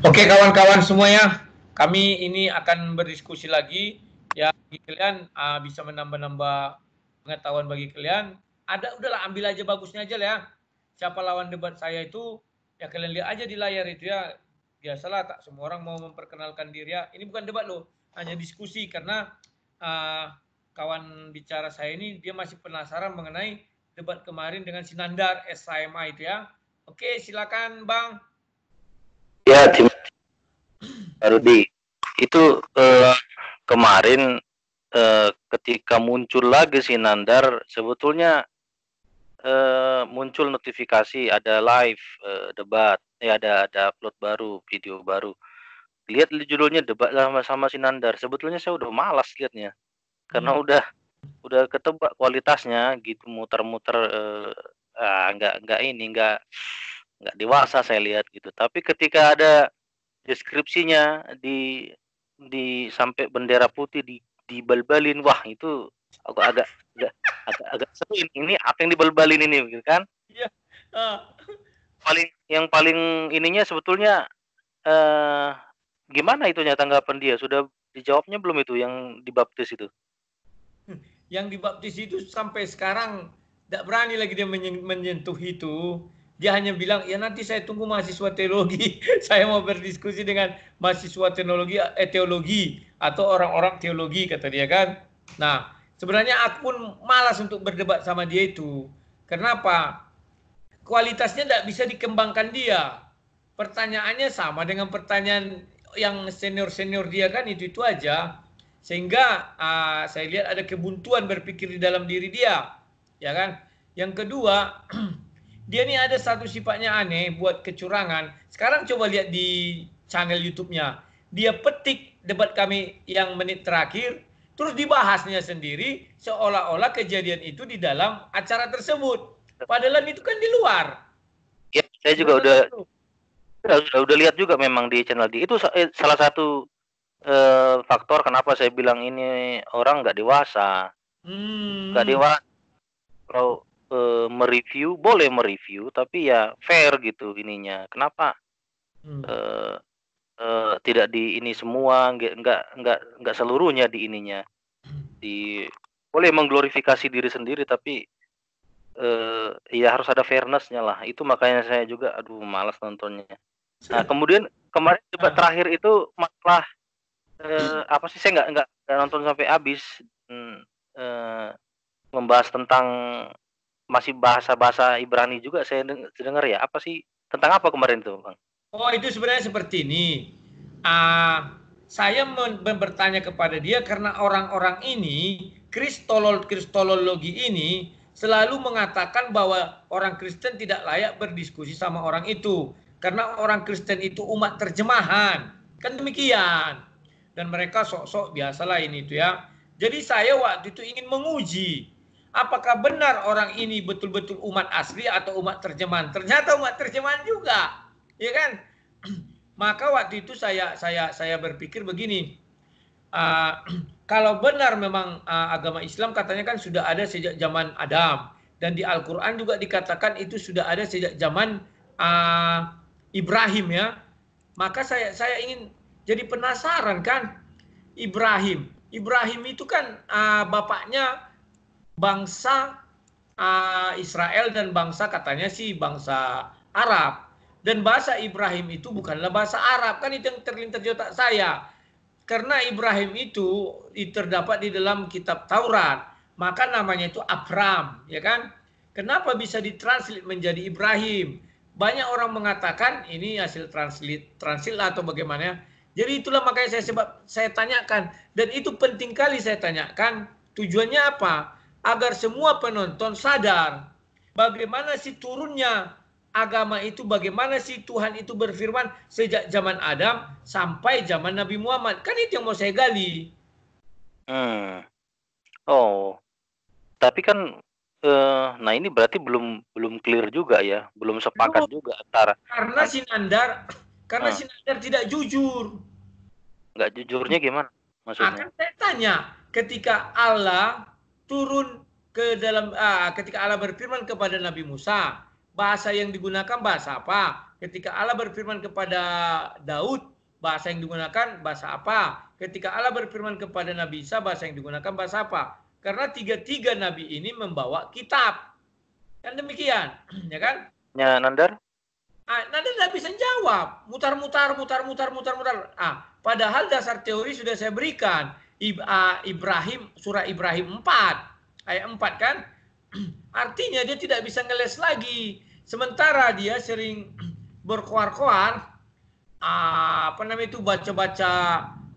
Oke kawan-kawan semuanya, kami ini akan berdiskusi lagi. Ya, bagi kalian bisa menambah-nambah pengetahuan bagi kalian. Udahlah ambil aja bagusnya aja lah ya. Siapa lawan debat saya itu, ya kalian lihat aja di layar itu ya. Biasalah tak semua orang mau memperkenalkan diri ya. Ini bukan debat loh, hanya diskusi karena uh, kawan bicara saya ini dia masih penasaran mengenai debat kemarin dengan Sinandar SIMA itu ya. Oke, silakan Bang. Ya, Rudi, itu kemarin ketika muncul lagi Sinandar, sebetulnya muncul notifikasi ada live debat, ada upload baru, video baru. Lihat judulnya debat sama Sinandar. Sebetulnya saya udah malas liatnya, karena udah ketebak kualitasnya gitu, muter-muter nggak dewasa saya lihat gitu. Tapi ketika ada deskripsinya di sampai bendera putih dibalbalin, wah itu agak seru, ini apa yang dibalbalin ini gitu kan. Iya. Yang paling ininya sebetulnya gimana itunya tanggapan dia, sudah dijawabnya belum itu yang dibaptis itu? Yang dibaptis itu sampai sekarang tidak berani lagi dia menyentuh itu. Dia hanya bilang, ya nanti saya tunggu mahasiswa teologi. Saya mau berdiskusi dengan mahasiswa teologi atau orang-orang teologi, kata dia kan. Nah, sebenarnya aku pun malas untuk berdebat sama dia itu. Kenapa? Kualitasnya tidak bisa dikembangkan dia. Pertanyaannya sama dengan pertanyaan yang senior-senior dia kan, itu aja. Sehingga saya lihat ada kebuntuan berpikir di dalam diri dia, ya kan. Yang kedua, dia ini ada satu sifatnya aneh buat kecurangan. Sekarang coba lihat di channel YouTube-nya, dia petik debat kami yang menit terakhir, terus dibahasnya sendiri seolah-olah kejadian itu di dalam acara tersebut, padahal itu kan di luar. Ya, saya juga udah lihat juga memang di channel dia itu. Salah satu faktor kenapa saya bilang ini orang nggak dewasa. Nggak dewasa. Kalau mereview boleh mereview, tapi ya fair gitu ininya. Kenapa tidak di ini semua, nggak seluruhnya di ininya. Boleh mengglorifikasi diri sendiri, tapi ya harus ada fairnessnya lah. Itu makanya saya juga malas nontonnya. Nah, kemudian kemarin debat terakhir itu masalah apa sih, saya nggak nonton sampai habis. Membahas tentang masih bahasa Ibrani juga saya dengar ya. Apa sih, tentang apa kemarin itu, Bang? Oh, itu sebenarnya seperti ini. Saya bertanya kepada dia karena orang-orang ini, kristologi ini, selalu mengatakan bahwa orang Kristen tidak layak berdiskusi sama orang itu. Karena orang Kristen itu umat terjemahan. Kan demikian. Dan mereka sok-sok biasalah ini itu ya. Jadi saya waktu itu ingin menguji apakah benar orang ini betul-betul umat asli atau umat terjemahan. Ternyata umat terjemahan juga, ya kan? Maka waktu itu saya berpikir begini, kalau benar memang agama Islam katanya kan sudah ada sejak zaman Adam, dan di Al-Quran juga dikatakan itu sudah ada sejak zaman Ibrahim ya. Maka saya ingin jadi penasaran kan, Ibrahim itu kan bapaknya bangsa Israel dan bangsa katanya sih bangsa Arab, dan bahasa Ibrahim itu bukanlah bahasa Arab, kan itu yang terlintas di otak saya. Karena Ibrahim itu terdapat di dalam kitab Taurat, maka namanya itu Abram, ya kan? Kenapa bisa ditranslate menjadi Ibrahim? Banyak orang mengatakan ini hasil translate atau bagaimana. Jadi itulah makanya saya tanyakan, dan itu penting kali saya tanyakan. Tujuannya apa? Agar semua penonton sadar bagaimana sih turunnya agama itu, bagaimana sih Tuhan itu berfirman sejak zaman Adam sampai zaman Nabi Muhammad. Kan itu yang mau saya gali. Oh, tapi kan nah ini berarti belum clear juga ya, belum sepakat juga antara Sinandar tidak jujur. Nggak jujurnya gimana maksudnya? Akan saya tanya, ketika Allah turun ke dalam, ketika Allah berfirman kepada Nabi Musa, bahasa yang digunakan bahasa apa? Ketika Allah berfirman kepada Daud, bahasa yang digunakan bahasa apa? Ketika Allah berfirman kepada Nabi Isa, bahasa yang digunakan bahasa apa? Karena tiga-tiga nabi ini membawa kitab. Kan demikian, ya kan? Ya, Nandar? Nanda tidak bisa jawab, mutar-mutar. Padahal dasar teori sudah saya berikan. Ibrahim, surah Ibrahim 4, ayat 4 kan? Artinya dia tidak bisa ngeles lagi. Sementara dia sering berkoar-koar, baca-baca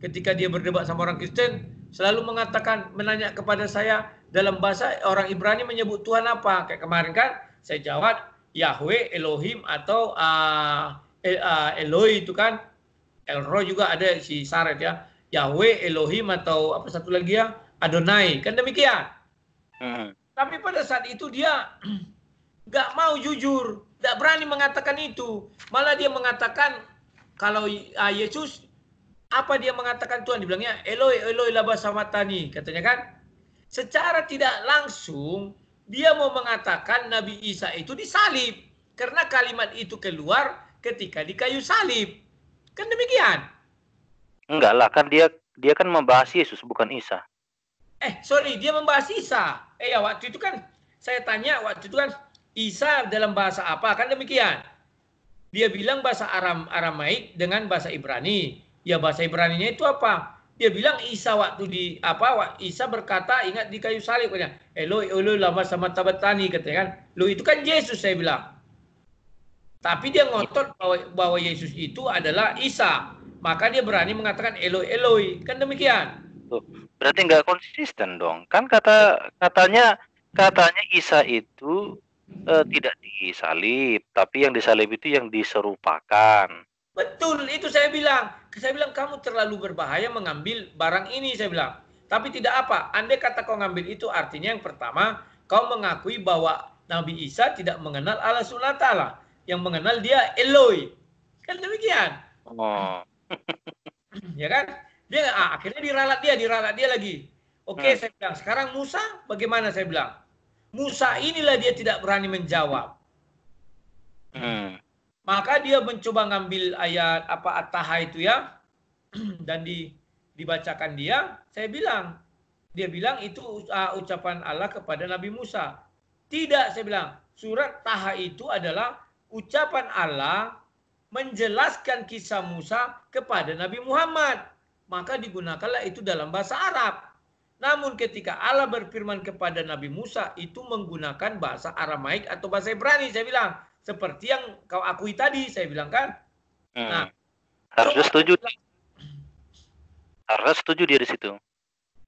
ketika dia berdebat sama orang Kristen, selalu mengatakan, menanya kepada saya, dalam bahasa orang Ibrani menyebut Tuhan apa? Kayak kemarin kan, saya jawab, Yahweh, Elohim, atau Eloi itu kan, Elroy juga ada si Saret ya, Yahweh, Elohim, atau apa satu lagi ya, Adonai, kan demikian. Tapi pada saat itu dia nggak mau jujur, nggak berani mengatakan itu, malah dia mengatakan kalau Yesus, apa dia mengatakan Tuhan, dibilangnya Eloi, Eloi lama samatani, katanya kan. Secara tidak langsung dia mau mengatakan Nabi Isa itu disalib, karena kalimat itu keluar ketika di kayu salib. Kan demikian? Enggak lah, kan dia kan membahas Yesus bukan Isa. Sorry, dia membahas Isa. Ya waktu itu kan saya tanya, waktu itu kan Isa dalam bahasa apa? Kan demikian. Dia bilang bahasa Aramaik dengan bahasa Ibrani. Ya bahasa Ibraninya itu apa? Dia bilang Isa waktu Isa berkata ingat di kayu salib katanya, Eloi Eloi lama sama tabatani, katanya kan. Lo itu kan Yesus, saya bilang. Tapi dia ngotot bahwa Yesus itu adalah Isa. Maka dia berani mengatakan Eloi Eloi. Kan demikian. Berarti nggak konsisten dong. Kan katanya Isa itu tidak disalib, tapi yang disalib itu yang diserupakan. Betul, itu saya bilang. Saya bilang kamu terlalu berbahaya mengambil barang ini, saya bilang. Tapi tidak apa, andai kata kau ngambil itu, artinya yang pertama, kau mengakui bahwa Nabi Isa tidak mengenal Allah SWT. Yang mengenal dia Eloi. Kan demikian. Oh. Ya kan? Dia akhirnya diralat dia lagi. Oke, saya bilang, sekarang Musa bagaimana, saya bilang. Musa inilah dia tidak berani menjawab. Maka dia mencoba ngambil ayat At-Taha itu ya, dan dibacakan dia. Dia bilang itu ucapan Allah kepada Nabi Musa. Tidak, saya bilang, surat Taha itu adalah ucapan Allah menjelaskan kisah Musa kepada Nabi Muhammad. Maka digunakanlah itu dalam bahasa Arab. Namun ketika Allah berfirman kepada Nabi Musa, itu menggunakan bahasa Aramaik atau bahasa Ibrani, saya bilang. Seperti yang kau akui tadi, saya bilang kan. Nah, harusnya setuju dia di situ.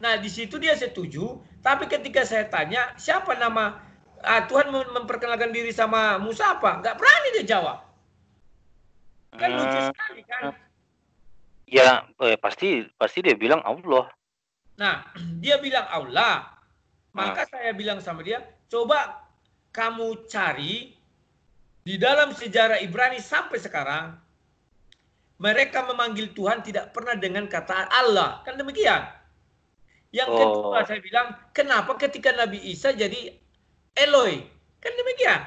Nah, di situ dia setuju, tapi ketika saya tanya, siapa nama Tuhan memperkenalkan diri sama Musa apa? Nggak berani dia jawab. Kan lucu sekali kan? Ya, pasti dia bilang Allah. Nah, dia bilang Allah. Maka saya bilang sama dia, coba kamu cari di dalam sejarah Ibrani sampai sekarang, mereka memanggil Tuhan tidak pernah dengan kata Allah. Kan demikian. Yang kedua saya bilang, kenapa ketika Nabi Isa jadi Eloi? Kan demikian.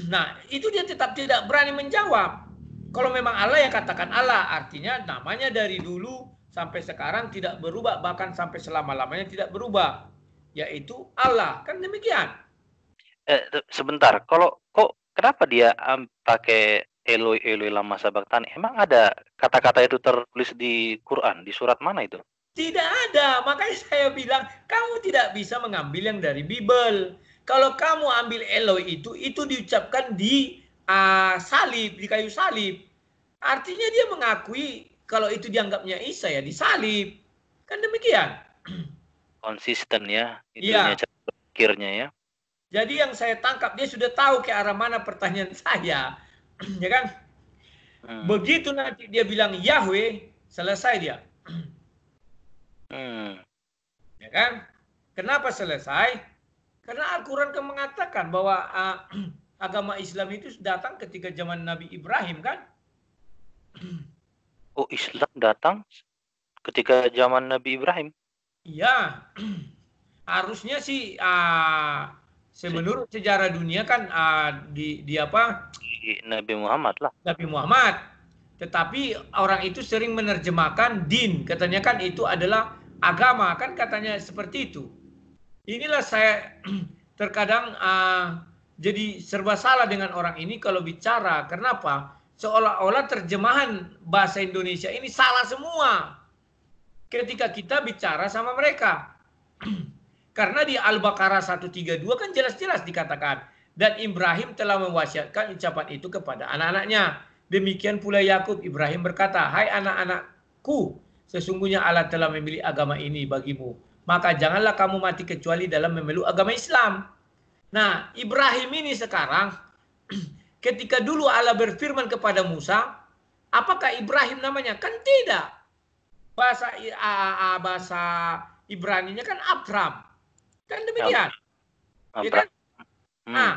Nah, itu dia tetap tidak berani menjawab. Kalau memang Allah, ya katakan Allah. Artinya namanya dari dulu sampai sekarang tidak berubah. Bahkan sampai selama-lamanya tidak berubah. Yaitu Allah. Kan demikian. Sebentar, kenapa dia pakai Eloi Eloi lama sabaktani? Emang ada kata-kata itu tertulis di Quran, di surat mana itu? Tidak ada, makanya saya bilang kamu tidak bisa mengambil yang dari Bible. Kalau kamu ambil Eloi itu diucapkan di salib, di kayu salib. Artinya dia mengakui kalau itu dianggapnya Isa ya disalib. Kan demikian. Konsisten ya, itunya cara berpikirnya ya. Jadi yang saya tangkap, dia sudah tahu ke arah mana pertanyaan saya. Ya kan? Begitu nanti dia bilang Yahweh, selesai dia. Ya kan? Kenapa selesai? Karena Al-Quran kan mengatakan bahwa agama Islam itu datang ketika zaman Nabi Ibrahim kan? Oh, Islam datang ketika zaman Nabi Ibrahim? Iya. Harusnya sih Menurut sejarah dunia kan di apa? Nabi Muhammad lah. Nabi Muhammad. Tetapi orang itu sering menerjemahkan din, katanya kan itu adalah agama, kan katanya seperti itu. Inilah saya terkadang jadi serba salah dengan orang ini kalau bicara. Kenapa? Seolah-olah terjemahan bahasa Indonesia ini salah semua ketika kita bicara sama mereka. Karena di Al-Baqarah 132 kan jelas-jelas dikatakan, dan Ibrahim telah mewasiatkan ucapan itu kepada anak-anaknya. Demikian pula Yakub. Ibrahim berkata, hai anak-anakku, sesungguhnya Allah telah memilih agama ini bagimu. Maka janganlah kamu mati kecuali dalam memeluk agama Islam. Nah, Ibrahim ini sekarang, ketika dulu Allah berfirman kepada Musa, apakah Ibrahim namanya? Kan tidak. Bahasa Ibraninya kan Abram. Kan demikian. Ya kan? Nah,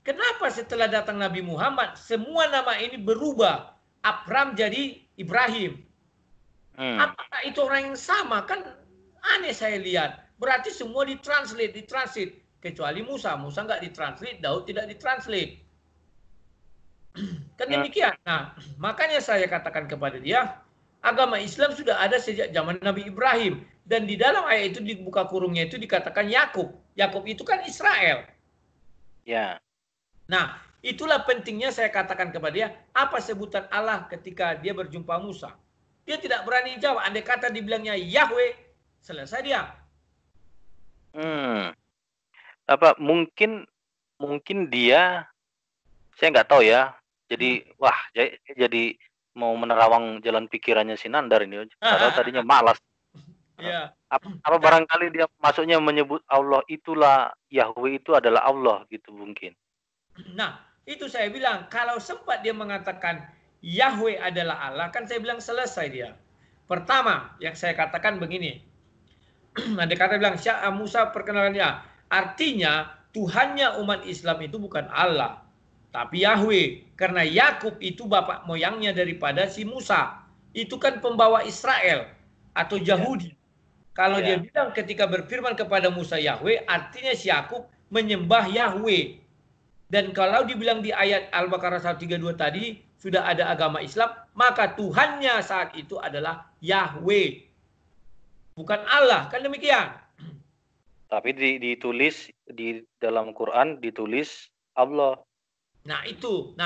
kenapa setelah datang Nabi Muhammad, semua nama ini berubah. Abram jadi Ibrahim. Apakah itu orang yang sama? Kan aneh saya lihat. Berarti semua ditranslate. Kecuali Musa. Musa nggak ditranslate, Daud tidak ditranslate. Kan demikian. Nah, makanya saya katakan kepada dia, agama Islam sudah ada sejak zaman Nabi Ibrahim. Dan di dalam ayat itu, di buka kurungnya itu dikatakan Yakub. Yakub itu kan Israel. Ya. Nah, itulah pentingnya saya katakan kepada dia, apa sebutan Allah ketika dia berjumpa Musa. Dia tidak berani jawab. Andai kata dibilangnya Yahweh, selesai dia. Apa mungkin dia, saya nggak tahu ya. Jadi jadi mau menerawang jalan pikirannya si Nandar ini. Padahal tadinya malas. Ya. Apa barangkali dia masuknya menyebut Allah itulah Yahweh itu adalah Allah gitu mungkin. Nah, itu saya bilang kalau sempat dia mengatakan Yahweh adalah Allah, kan saya bilang selesai dia. Pertama, yang saya katakan begini. Ada kata bilang Musa perkenalan dia. Artinya Tuhannya umat Islam itu bukan Allah, tapi Yahweh. Karena Yakub itu bapak moyangnya daripada si Musa. Itu kan pembawa Israel atau Yahudi. Kalau dia bilang ketika berfirman kepada Musa Yahweh, artinya si Yakub menyembah Yahweh. Dan kalau dibilang di ayat Al-Baqarah 132 tadi, sudah ada agama Islam, maka Tuhannya saat itu adalah Yahweh. Bukan Allah, kan demikian. Tapi ditulis di dalam Quran, ditulis Allah. Nah itu,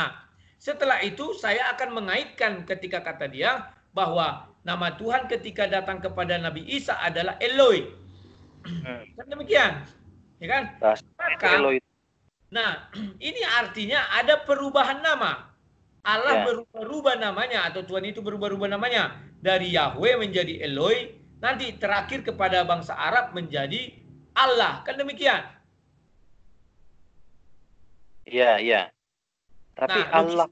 setelah itu saya akan mengaitkan ketika kata dia, bahwa nama Tuhan ketika datang kepada Nabi Isa adalah Eloi. Kan demikian. Ya kan? Maka, nah, ini artinya ada perubahan nama. Allah berubah-ubah namanya, atau Tuhan itu berubah-ubah namanya. Dari Yahweh menjadi Eloi, nanti terakhir kepada bangsa Arab menjadi Allah. Kan demikian? Iya. Tapi Allah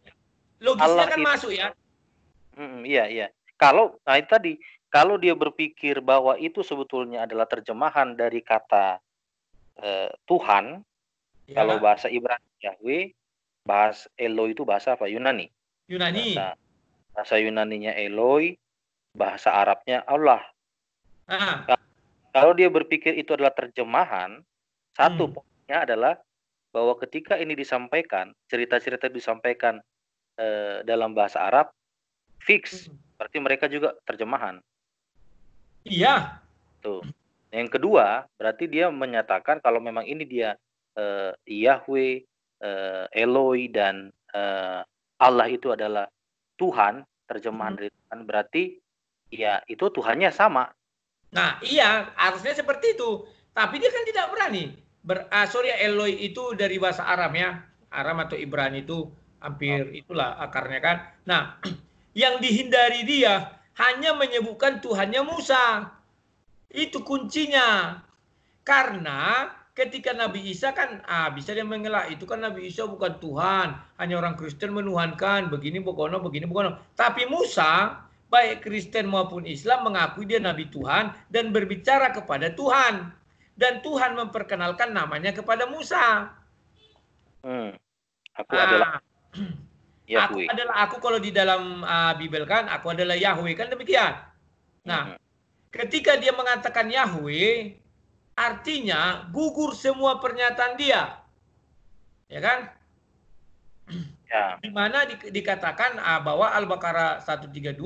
logisnya kan masuk ya. Iya. Kalau tadi kalau dia berpikir bahwa itu sebetulnya adalah terjemahan dari kata Tuhan, kalau bahasa Ibrani Yahweh, bahasa Eloi itu bahasa apa? Yunani. Bahasa Yunaninya Eloi, bahasa Arabnya Allah. Kalau dia berpikir itu adalah terjemahan, satu poinnya adalah bahwa ketika ini disampaikan, cerita-cerita disampaikan dalam bahasa Arab, fix, berarti mereka juga terjemahan. Iya. Tuh. Yang kedua, berarti dia menyatakan kalau memang ini dia Yahweh, Eloi, dan Allah itu adalah Tuhan, terjemahan dari Tuhan, berarti ya itu Tuhannya sama. Nah iya, harusnya seperti itu. Tapi dia kan tidak berani. Eloi itu dari bahasa Aram ya. Aram atau Ibrani itu hampir itulah akarnya kan. Nah, yang dihindari dia hanya menyebutkan Tuhannya Musa. Itu kuncinya. Karena ketika Nabi Isa kan bisa dia mengelak, itu kan Nabi Isa bukan Tuhan, hanya orang Kristen menuhankan, begini begono. Tapi Musa, baik Kristen maupun Islam, mengakui dia Nabi Tuhan dan berbicara kepada Tuhan. Dan Tuhan memperkenalkan namanya kepada Musa. Aku adalah Yahweh. Aku kalau di dalam Bible kan, aku adalah Yahweh, kan demikian. Nah, ketika dia mengatakan Yahweh, artinya gugur semua pernyataan dia. Ya kan? Ya. Di mana dikatakan bahwa Al-Baqarah 132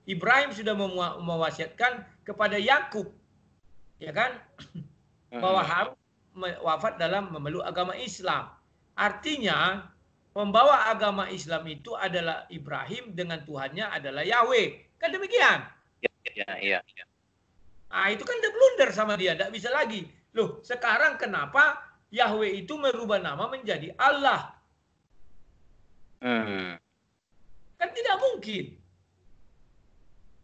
Ibrahim sudah mewasiatkan kepada Yakub, ya kan, bahwa harus wafat dalam memeluk agama Islam. Artinya membawa agama Islam itu adalah Ibrahim dengan Tuhannya adalah Yahweh. Kan demikian. Iya. Nah, itu kan udah blunder sama dia, tidak bisa lagi. Loh, sekarang kenapa Yahweh itu merubah nama menjadi Allah? Kan tidak mungkin.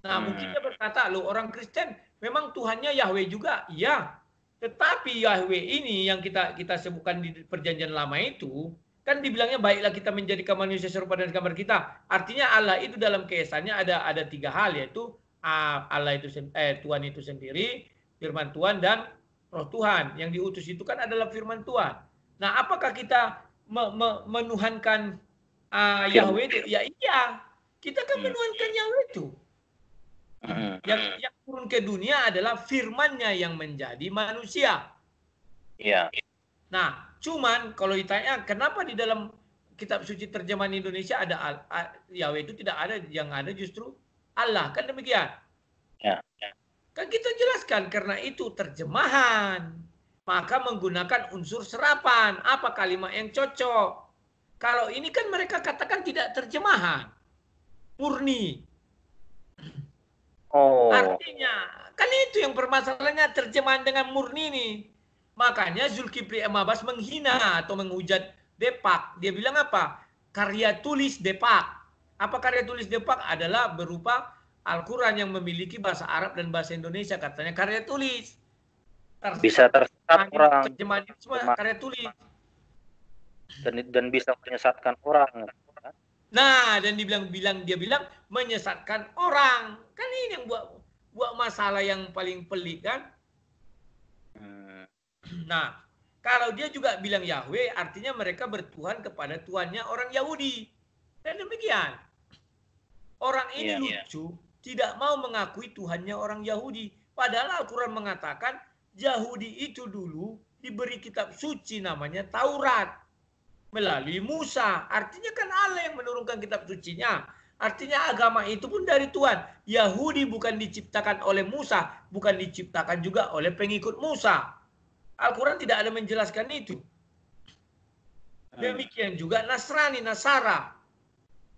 Nah, mungkin dia berkata, loh orang Kristen memang Tuhannya Yahweh juga. Iya. Tetapi Yahweh ini yang kita sebutkan di perjanjian lama itu, kan dibilangnya baiklah kita menjadikan manusia serupa dengan gambar kita. Artinya Allah itu dalam keesannya ada tiga hal, yaitu Allah itu Tuhan itu sendiri, firman Tuhan dan roh Tuhan. Yang diutus itu kan adalah firman Tuhan. Nah, apakah kita menuhankan Yahweh itu? Ya iya. Kita kan menuhankan Yahweh itu. Yang turun ke dunia adalah firman-Nya yang menjadi manusia. Iya. Nah, cuman kalau ditanya kenapa di dalam kitab suci terjemahan Indonesia ada Yahweh itu tidak ada, yang ada justru Allah, kan demikian? Ya. Kan kita jelaskan karena itu terjemahan, maka menggunakan unsur serapan, apa kalimat yang cocok. Kalau ini kan mereka katakan tidak terjemahan, murni. Artinya, kan itu yang permasalahannya terjemahan dengan murni nih. Makanya Zulkifli M. Abbas menghina atau menghujat Depak. Dia bilang apa? Karya tulis Depak. Apa karya tulis Depak? Adalah berupa Al-Quran yang memiliki bahasa Arab dan bahasa Indonesia. Katanya karya tulis. Bisa tersesat orang. Terjemahan itu semua karya tulis. Dan bisa menyesatkan orang. Nah, dan dia bilang menyesatkan orang. Kan ini yang buat masalah yang paling pelik kan. Nah, kalau dia juga bilang Yahweh, artinya mereka bertuhan kepada Tuhannya orang Yahudi. Dan demikian. Orang ini lucu, tidak mau mengakui Tuhannya orang Yahudi. Padahal Al-Quran mengatakan, Yahudi itu dulu diberi kitab suci namanya Taurat. Melalui Musa. Artinya kan Allah yang menurunkan kitab sucinya. Artinya agama itu pun dari Tuhan. Yahudi bukan diciptakan oleh Musa, bukan diciptakan juga oleh pengikut Musa. Al-Quran tidak ada menjelaskan itu. Demikian juga Nasrani, Nasara.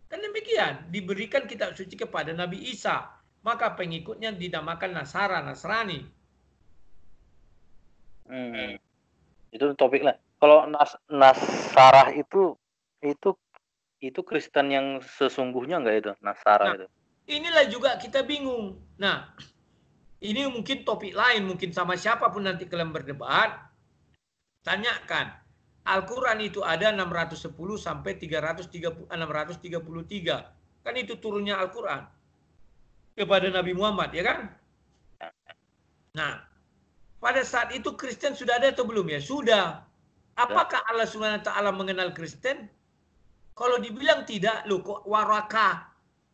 Kan demikian, diberikan kitab suci kepada Nabi Isa. Maka pengikutnya dinamakan Nasara, Nasrani. Itu topik lah. Kalau Nasarah itu Kristen yang sesungguhnya enggak itu, Nasarah itu? Inilah juga kita bingung. Nah, ini mungkin topik lain, mungkin sama siapapun nanti kalian berdebat, tanyakan. Al-Quran itu ada 610 sampai 633. Kan itu turunnya Al-Quran kepada Nabi Muhammad, ya kan? Nah, pada saat itu Kristen sudah ada atau belum ya? Sudah. Apakah Allah SWT mengenal Kristen? Kalau dibilang tidak, loh kok Waraka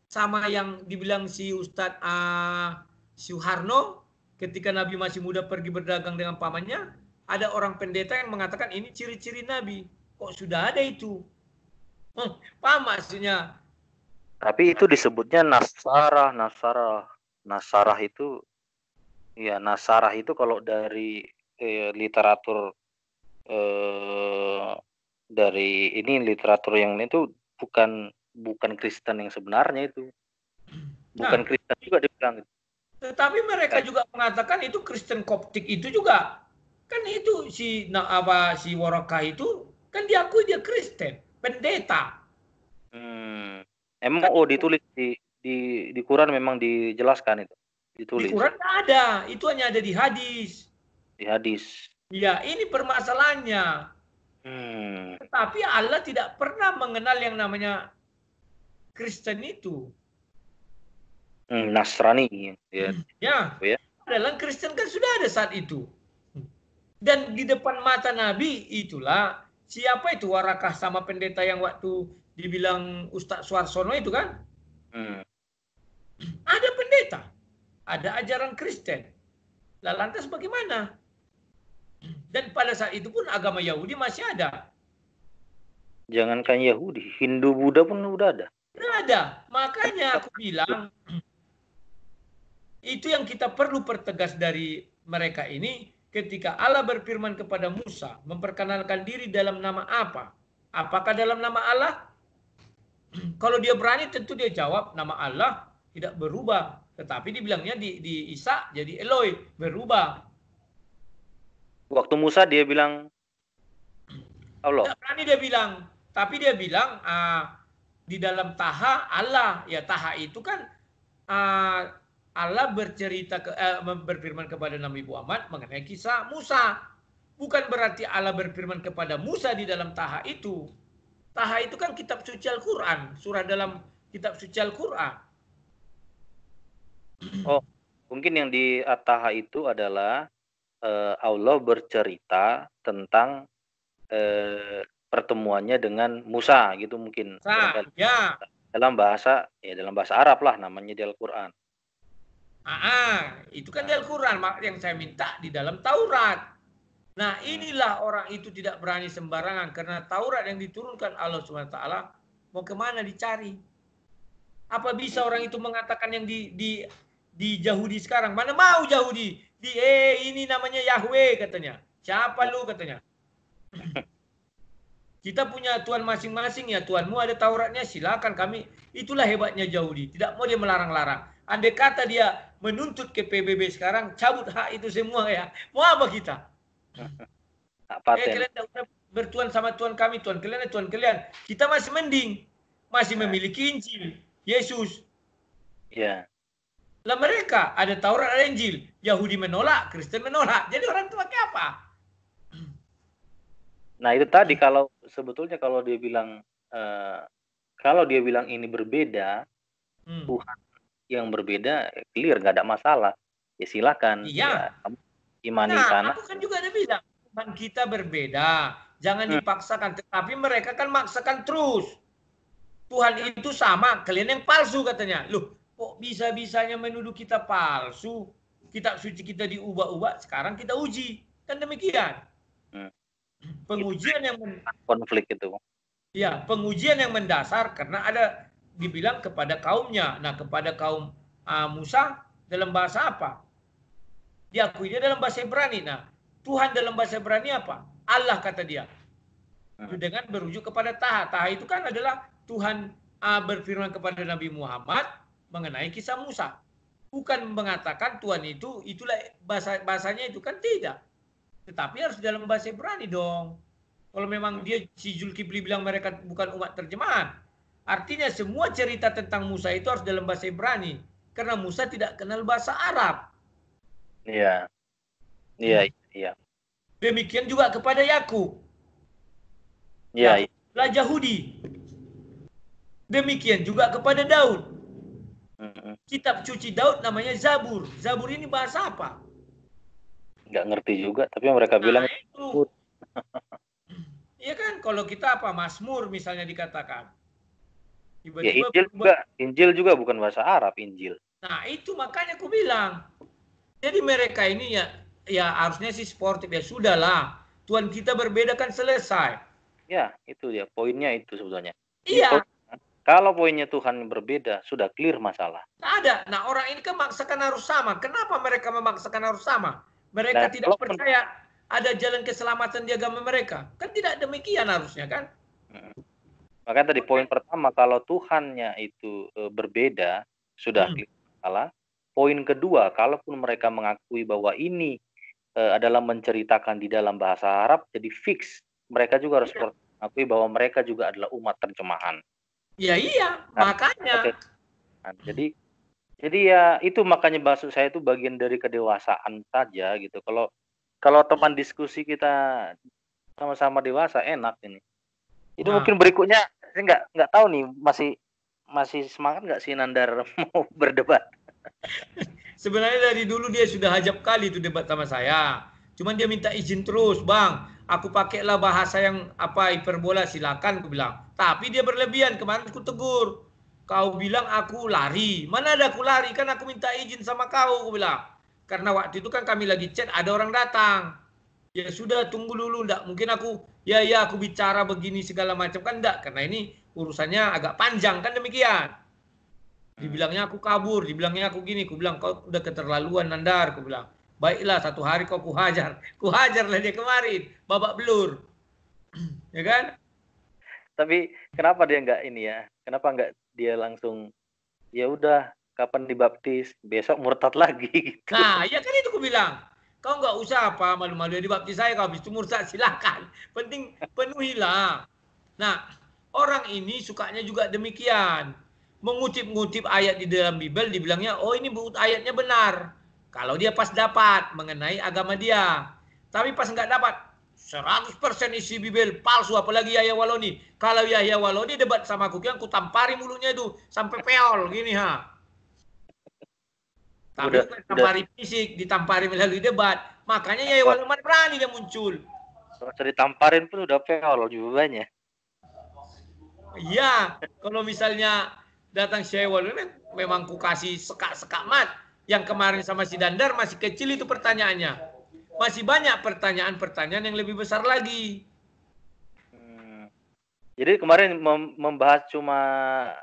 sama yang dibilang si Ustadz Suharno ketika Nabi masih muda pergi berdagang dengan pamannya, ada orang pendeta yang mengatakan ini ciri-ciri Nabi. Kok sudah ada itu? Paham maksudnya? Tapi itu disebutnya Nasarah itu, ya Nasarah itu kalau dari literatur dari ini literatur yang itu bukan Kristen yang sebenarnya itu. Bukan Kristen juga dibilang. Tetapi mereka juga mengatakan itu Kristen Koptik itu juga. Kan itu si Waraka itu kan diakui dia Kristen, pendeta. Emang ditulis di Quran memang dijelaskan itu. Ditulis. Di Quran tidak ada, itu hanya ada di hadis. Di hadis. Ya, ini permasalahannya. Tapi Allah tidak pernah mengenal yang namanya Kristen itu. Nasrani. Ya. Dalam Kristen kan sudah ada saat itu. Dan di depan mata Nabi itulah siapa itu Warakah sama pendeta yang waktu dibilang Ustadz Suarsono itu kan? Ada pendeta, ada ajaran Kristen. Lah lantas bagaimana? Dan pada saat itu pun agama Yahudi masih ada. Jangankan Yahudi, Hindu, Buddha pun udah ada. Tidak ada. Makanya aku bilang, itu yang kita perlu pertegas dari mereka ini. Ketika Allah berfirman kepada Musa, memperkenalkan diri dalam nama apa? Apakah dalam nama Allah? Kalau dia berani tentu dia jawab nama Allah tidak berubah. Tetapi dibilangnya di Isa jadi Eloi, berubah. Waktu Musa dia bilang Allah. Tidak berani dia bilang. Tapi dia bilang di dalam Taha Allah. Ya Taha itu kan Allah berfirman kepada Nabi Muhammad mengenai kisah Musa. Bukan berarti Allah berfirman kepada Musa di dalam Taha itu. Taha itu kan kitab suci Al-Quran. Surah dalam kitab suci Al-Quran. Oh, mungkin yang di At-Taha itu adalah Allah bercerita tentang pertemuannya dengan Musa gitu mungkin. Ya. Dalam bahasa Arab lah namanya di Al-Quran. Itu kan di Al-Quran yang saya minta di dalam Taurat. Nah inilah orang itu tidak berani sembarangan karena Taurat yang diturunkan Allah SWT mau kemana dicari. Apa bisa orang itu mengatakan yang di Yahudi sekarang? Mana mau Yahudi? Ini namanya Yahweh katanya. Siapa lu katanya? Kita punya Tuhan masing-masing ya. Tuhanmu ada Tauratnya silakan kami. Itulah hebatnya Yahudi. Tidak mau dia melarang-larang. Andai kata dia menuntut ke PBB sekarang, cabut hak itu semua ya. Mau apa kita? Kalian tidak bertuan sama Tuhan kami, Tuhan kalian, Tuhan kalian. Kita masih mending, masih memiliki Injil, Yesus. Ya. Lah mereka ada Taurat, ada Injil. Yahudi menolak, Kristen menolak. Jadi orang itu pakai apa? Nah itu tadi kalau sebetulnya kalau dia bilang ini berbeda, Tuhan yang berbeda clear nggak ada masalah. Ya silakan. Iya. Ya, imani sana. Aku kan juga ada bilang Tuhan kita berbeda, jangan dipaksakan. Tetapi mereka kan maksakan terus. Tuhan itu sama, kalian yang palsu katanya. Loh, kok bisa-bisanya menuduh kita palsu? Kitab suci kita diubah-ubah, sekarang kita uji. Kan demikian. Pengujian yang konflik itu. Ya, pengujian yang mendasar karena ada dibilang kepada kaumnya. Nah, kepada kaum Musa dalam bahasa apa? Diakui dia dalam bahasa Ibrani. Nah, Tuhan dalam bahasa Ibrani apa? Allah kata dia. Dengan berujuk kepada Taha. Taha itu kan adalah Tuhan berfirman kepada Nabi Muhammad mengenai kisah Musa. Bukan mengatakan Tuhan itu, itulah bahasanya itu kan tidak. Tetapi harus dalam bahasa Ibrani dong. Kalau memang dia si Zulkifli bilang mereka bukan umat terjemahan. Artinya semua cerita tentang Musa itu harus dalam bahasa Ibrani. Karena Musa tidak kenal bahasa Arab. Iya. Iya. Demikian juga kepada Yakub. Iya. Lah Yahudi. Demikian juga kepada Daud. Kitab suci Daud namanya Zabur. Zabur ini bahasa apa? Nggak ngerti juga, tapi mereka bilang itu. Iya kan, kalau kita apa Mazmur misalnya dikatakan. Ya, Injil juga bukan bahasa Arab, Injil. Nah itu makanya aku bilang. Jadi mereka ini ya harusnya sih sportif ya sudahlah. Tuhan kita berbeda kan selesai. Ya itu dia poinnya itu sebetulnya. Iya. Kalau poinnya Tuhan berbeda sudah clear masalah. Tidak ada. Nah orang ini kan memaksakan harus sama. Kenapa mereka memaksakan harus sama? Mereka tidak percaya ada jalan keselamatan di agama mereka. Kan tidak demikian harusnya kan? Makanya tadi poin pertama kalau Tuhannya itu berbeda sudah clear masalah. Poin kedua, kalaupun mereka mengakui bahwa ini adalah menceritakan di dalam bahasa Arab, jadi fix. Mereka juga harus mengakui bahwa mereka juga adalah umat terjemahan. Ya iya, makanya. Nah, jadi ya itu makanya maksud saya itu bagian dari kedewasaan saja gitu. Kalau teman diskusi kita sama-sama dewasa enak ini. Itu mungkin berikutnya saya nggak tahu nih masih semangat nggak sih Nandar mau berdebat? Sebenarnya dari dulu dia sudah hajab kali itu debat sama saya. Cuman dia minta izin terus, Bang. Aku pakailah bahasa yang hiperbola silakan, aku bilang. Tapi dia berlebihan. Kemarin aku tegur. Kau bilang aku lari. Mana ada aku lari? Kan aku minta izin sama kau, aku bilang. Karena waktu itu kan kami lagi chat, ada orang datang. Ya sudah, tunggu dulu, enggak mungkin aku aku bicara begini segala macam, kan enggak, karena ini urusannya agak panjang, kan demikian. Dibilangnya aku kabur, dibilangnya aku gini, aku bilang kau udah keterlaluan Nandar, aku bilang. Baiklah, satu hari kau kuhajar. Kuhajarlah dia kemarin, babak belur. Ya kan? Tapi kenapa dia nggak ini ya? Kenapa nggak dia langsung ya udah kapan dibaptis, besok murtad lagi gitu. Nah, ya kan itu aku bilang. Kau nggak usah apa malu-malu ya dibaptis saya, kau habis itu murtad silakan. Penting penuhilah. Nah, orang ini sukanya juga demikian. Mengutip-ngutip ayat di dalam Bible, dibilangnya, oh ini ayatnya benar. Kalau dia pas dapat mengenai agama dia. Tapi pas nggak dapat, 100% isi Bible palsu, apalagi Yahya Waloni. Kalau Yahya Waloni debat sama aku, yang ku tampari mulutnya itu sampai peol gini ha. Tapi Udah tampari fisik, ditampari melalui debat. Makanya Yahya Waloni berani dia muncul. kalau ditamparin pun udah peol jawabannya. Iya, kalau misalnya datang Syewal ini memang ku kasih sekak-sekak mat. Yang kemarin sama si Dandar masih kecil itu pertanyaannya. Masih banyak pertanyaan-pertanyaan yang lebih besar lagi. Jadi kemarin membahas cuma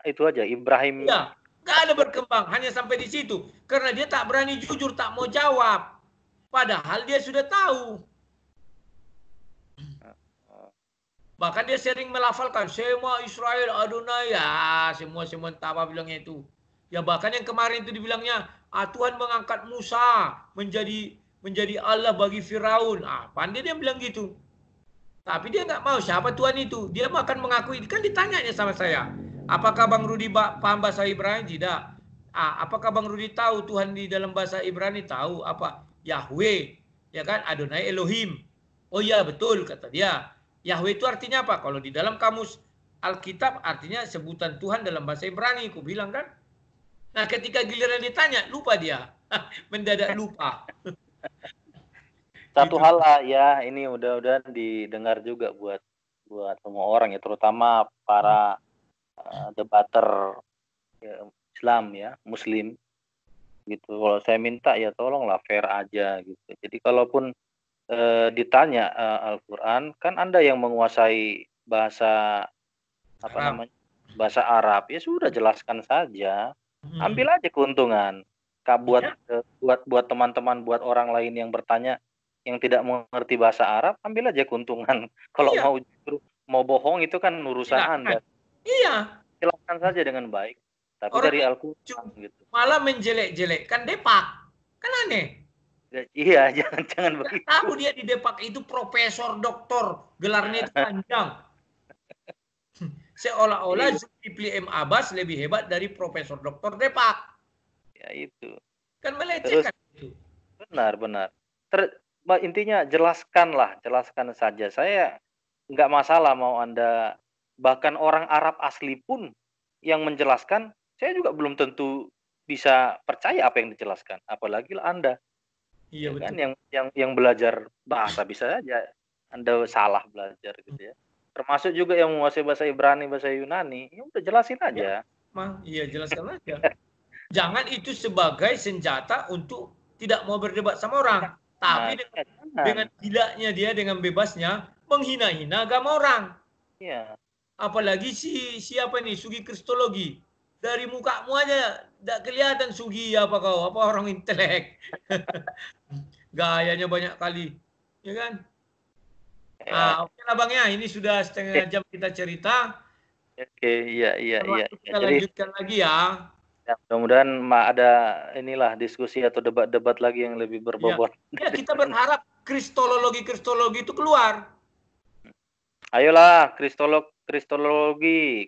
itu aja, Ibrahim. Iya, nggak ada berkembang, hanya sampai di situ. Karena dia tak berani jujur, tak mau jawab. Padahal dia sudah tahu. Bahkan dia sering melafalkan Shema Israel Adonai, ya semua apa bilangnya itu. Ya bahkan yang kemarin itu dibilangnya, Tuhan mengangkat Musa menjadi Allah bagi Firaun. Pandai dia bilang gitu. Tapi dia nggak mau siapa Tuhan itu. Dia akan mengakui, kan ditanyanya sama saya. Apakah Bang Rudi paham bahasa Ibrani? Tidak. Apakah Bang Rudi tahu Tuhan di dalam bahasa Ibrani? Tahu. Apa? Yahweh. Ya kan? Adonai Elohim. Oh iya betul kata dia. Yahweh itu artinya apa? Kalau di dalam kamus Alkitab artinya sebutan Tuhan dalam bahasa Ibrani, aku bilang kan. Nah, ketika giliran ditanya, lupa dia. Mendadak lupa. Satu Gitu. hal lah ya, ini udah didengar juga buat semua orang ya, terutama para debater ya, Islam ya, Muslim gitu. Kalau saya minta ya tolonglah fair aja gitu. Jadi kalaupun ditanya Al-Quran, kan Anda yang menguasai bahasa apa namanya, bahasa Arab, ya sudah jelaskan saja, ambil aja keuntungan. Buat teman-teman, buat orang lain yang bertanya yang tidak mengerti bahasa Arab, ambil aja keuntungan. Kalau mau bohong itu kan urusan Anda. Iya. Jelaskan saja dengan baik. Tapi orang dari Al-Quran gitu. Malah menjelek-jelekkan Depak. Kan aneh. Iya, jangan begitu. Tahu dia di Depak itu profesor, doktor, gelarnya itu panjang. Seolah-olah Zulkifli M. Abbas lebih hebat dari profesor doktor Depak. Ya itu. Kan melecehkan itu. Benar. Intinya jelaskan saja. Saya nggak masalah mau Anda, bahkan orang Arab asli pun yang menjelaskan, saya juga belum tentu bisa percaya apa yang dijelaskan. Apalagi Anda. Iya betul. Kan yang belajar bahasa bisa saja Anda salah belajar gitu ya. Termasuk juga yang menguasai bahasa Ibrani, bahasa Yunani, ya udah jelasin aja. Iya, jelaskan aja. Jangan itu sebagai senjata untuk tidak mau berdebat sama orang. Tapi dengan gilanya dia, dengan bebasnya, menghina-hina agama orang. Iya. Apalagi siapa nih, Sugi Kristologi. Dari mukamu aja tidak kelihatan Sugi apa orang intelek. Gayanya banyak kali. Ya kan? Oke lah Bang ya, ini sudah setengah jam kita cerita. Oke, iya. Kita lanjutkan lagi ya. Ya, mudah-mudahan ada inilah diskusi atau debat-debat lagi yang lebih berbobot. Ya, kita berharap kristologi itu keluar. Ayolah, kristologi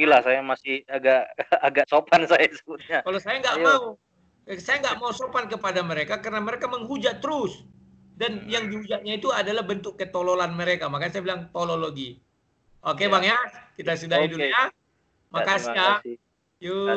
lah, saya masih agak sopan saya sebutnya. Kalau saya nggak mau sopan kepada mereka karena mereka menghujat terus. Dan yang dihujatnya itu adalah bentuk ketololan mereka. Makanya saya bilang tolologi. Oke Bang ya, kita sudahi dulu ya. Makasih ya. Yuk.